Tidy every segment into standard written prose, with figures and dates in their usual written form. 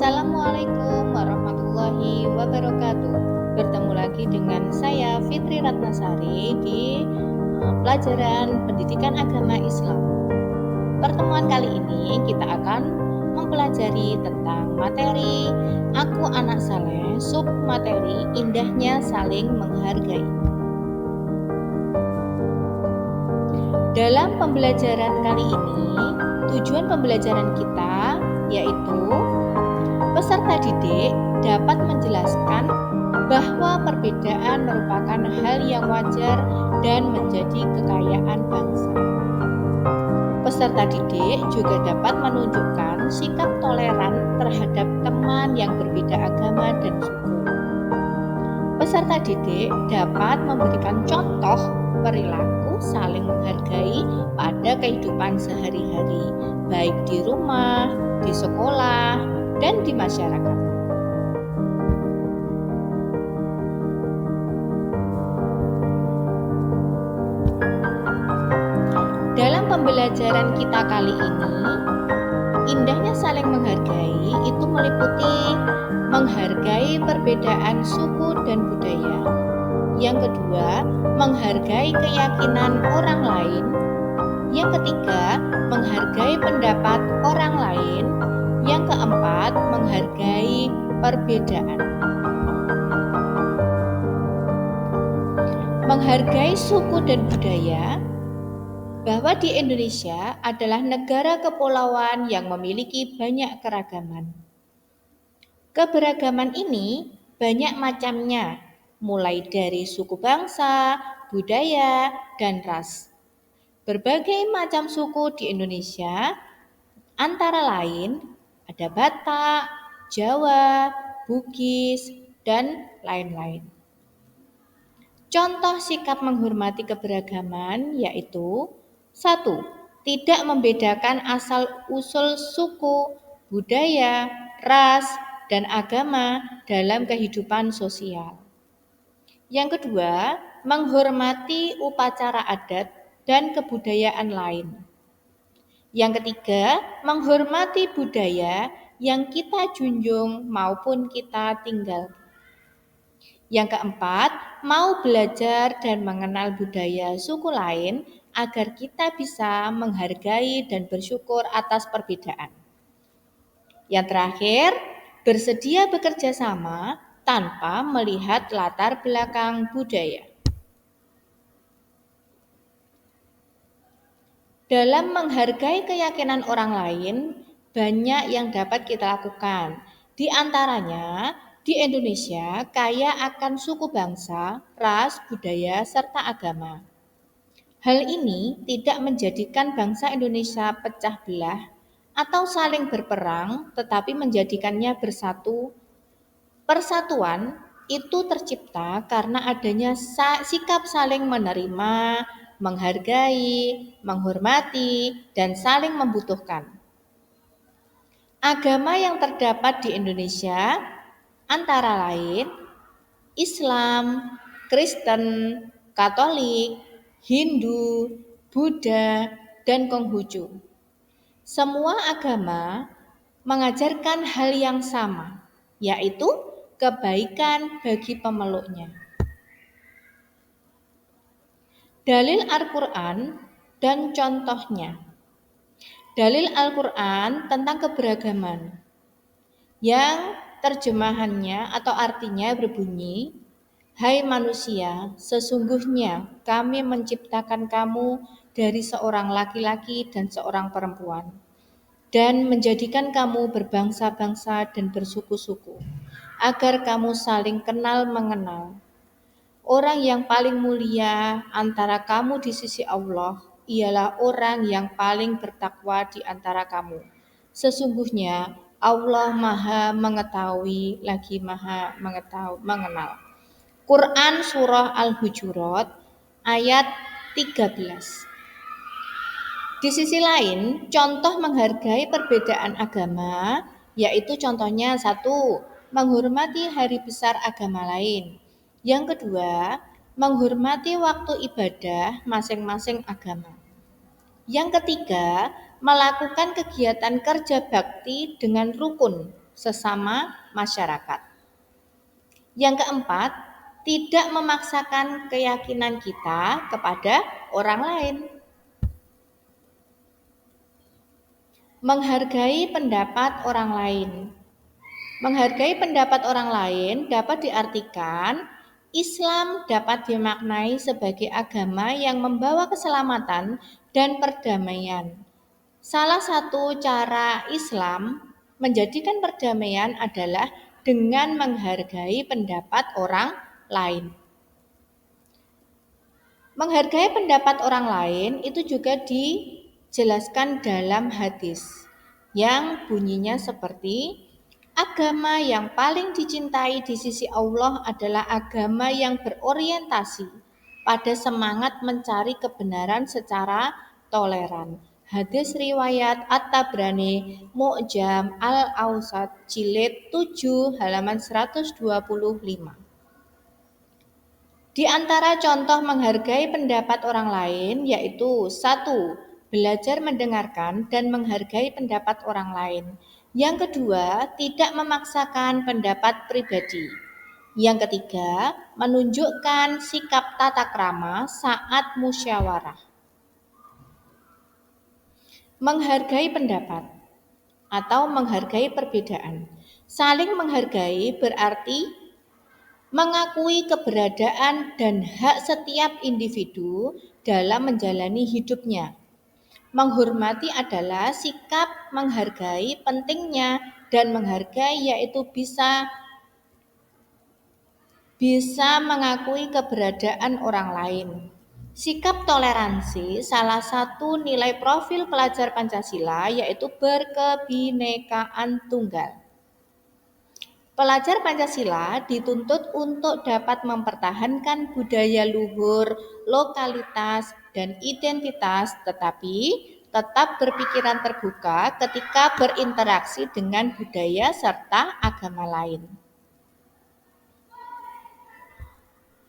Assalamualaikum warahmatullahi wabarakatuh. Bertemu lagi dengan saya Fitri Ratnasari di pelajaran Pendidikan Agama Islam. Pertemuan kali ini kita akan mempelajari tentang materi Aku Anak Saleh, sub materi Indahnya Saling Menghargai. Dalam pembelajaran kali ini, tujuan pembelajaran kita yaitu peserta didik dapat menjelaskan bahwa perbedaan merupakan hal yang wajar dan menjadi kekayaan bangsa. Peserta didik juga dapat menunjukkan sikap toleran terhadap teman yang berbeda agama dan suku. Peserta didik dapat memberikan contoh perilaku saling menghargai pada kehidupan sehari-hari, baik di rumah, di sekolah, dan di masyarakat. Dalam pembelajaran kita kali ini, indahnya saling menghargai itu meliputi menghargai perbedaan suku dan budaya. Yang kedua, menghargai keyakinan orang lain. Yang ketiga, menghargai pendapat orang lain. Yang keempat, menghargai perbedaan. Menghargai suku dan budaya, bahwa di Indonesia adalah negara kepulauan yang memiliki banyak keragaman. Keberagaman ini banyak macamnya, mulai dari suku bangsa, budaya, dan ras. Berbagai macam suku di Indonesia antara lain ada Batak, Jawa, Bugis, dan lain-lain. Contoh sikap menghormati keberagaman yaitu 1. Tidak membedakan asal-usul suku, budaya, ras, dan agama dalam kehidupan sosial. Yang kedua, menghormati upacara adat dan kebudayaan lain. Yang ketiga, menghormati budaya yang kita junjung maupun kita tinggalkan. Yang keempat, mau belajar dan mengenal budaya suku lain agar kita bisa menghargai dan bersyukur atas perbedaan. Yang terakhir, bersedia bekerja sama tanpa melihat latar belakang budaya. Dalam menghargai keyakinan orang lain, banyak yang dapat kita lakukan. Di antaranya, di Indonesia kaya akan suku bangsa, ras, budaya, serta agama. Hal ini tidak menjadikan bangsa Indonesia pecah belah atau saling berperang, tetapi menjadikannya bersatu. Persatuan itu tercipta karena adanya sikap saling menerima, menghargai, menghormati, dan saling membutuhkan. Agama yang terdapat di Indonesia antara lain Islam, Kristen, Katolik, Hindu, Buddha, dan Konghucu. Semua agama mengajarkan hal yang sama, yaitu kebaikan bagi pemeluknya. Dalil Al-Quran dan contohnya. Dalil Al-Quran tentang keberagaman yang terjemahannya atau artinya berbunyi, Hai manusia, sesungguhnya kami menciptakan kamu dari seorang laki-laki dan seorang perempuan, dan menjadikan kamu berbangsa-bangsa dan bersuku-suku, agar kamu saling kenal mengenal. Orang yang paling mulia antara kamu di sisi Allah ialah orang yang paling bertakwa di antara kamu. Sesungguhnya Allah Maha Mengetahui lagi Maha Mengenal. Quran Surah Al-Hujurat ayat 13. Di sisi lain, contoh menghargai perbedaan agama, yaitu contohnya 1. Menghormati hari besar agama lain. Yang kedua, menghormati waktu ibadah masing-masing agama. Yang ketiga, melakukan kegiatan kerja bakti dengan rukun sesama masyarakat. Yang keempat, tidak memaksakan keyakinan kita kepada orang lain. Menghargai pendapat orang lain. Menghargai pendapat orang lain dapat diartikan Islam dapat dimaknai sebagai agama yang membawa keselamatan dan perdamaian. Salah satu cara Islam menjadikan perdamaian adalah dengan menghargai pendapat orang lain. Menghargai pendapat orang lain itu juga dijelaskan dalam hadis yang bunyinya seperti agama yang paling dicintai di sisi Allah adalah agama yang berorientasi pada semangat mencari kebenaran secara toleran. Hadis riwayat At-Tabrani Mu'jam Al-Awsat jilid 7 halaman 125. Di antara contoh menghargai pendapat orang lain yaitu 1. Belajar mendengarkan dan menghargai pendapat orang lain. Yang kedua, tidak memaksakan pendapat pribadi. Yang ketiga, menunjukkan sikap tata krama saat musyawarah. Menghargai pendapat atau menghargai perbedaan. Saling menghargai berarti mengakui keberadaan dan hak setiap individu dalam menjalani hidupnya. Menghormati adalah sikap menghargai pentingnya dan menghargai yaitu bisa mengakui keberadaan orang lain. Sikap toleransi salah satu nilai profil pelajar Pancasila yaitu berkebinekaan tunggal. Pelajar Pancasila dituntut untuk dapat mempertahankan budaya luhur, lokalitas, dan identitas, tetapi tetap berpikiran terbuka ketika berinteraksi dengan budaya serta agama lain.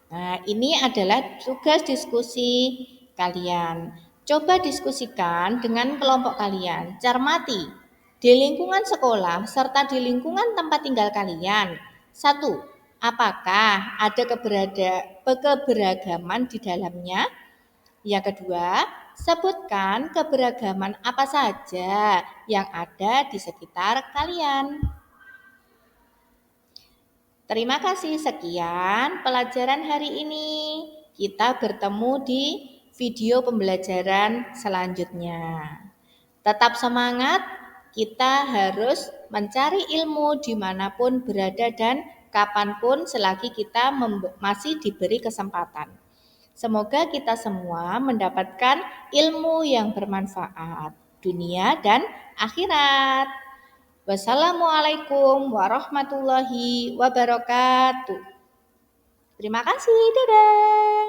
Nah, ini adalah tugas diskusi kalian. Coba diskusikan dengan kelompok kalian. Cermati di lingkungan sekolah serta di lingkungan tempat tinggal kalian. 1. Apakah ada keberagaman di dalamnya? Yang kedua, sebutkan keberagaman apa saja yang ada di sekitar kalian. Terima kasih, sekian pelajaran hari ini. Kita bertemu di video pembelajaran selanjutnya. Tetap semangat, kita harus mencari ilmu dimanapun berada dan kapanpun selagi kita masih diberi kesempatan. Semoga kita semua mendapatkan ilmu yang bermanfaat, dunia dan akhirat. Wassalamualaikum warahmatullahi wabarakatuh. Terima kasih, dadah.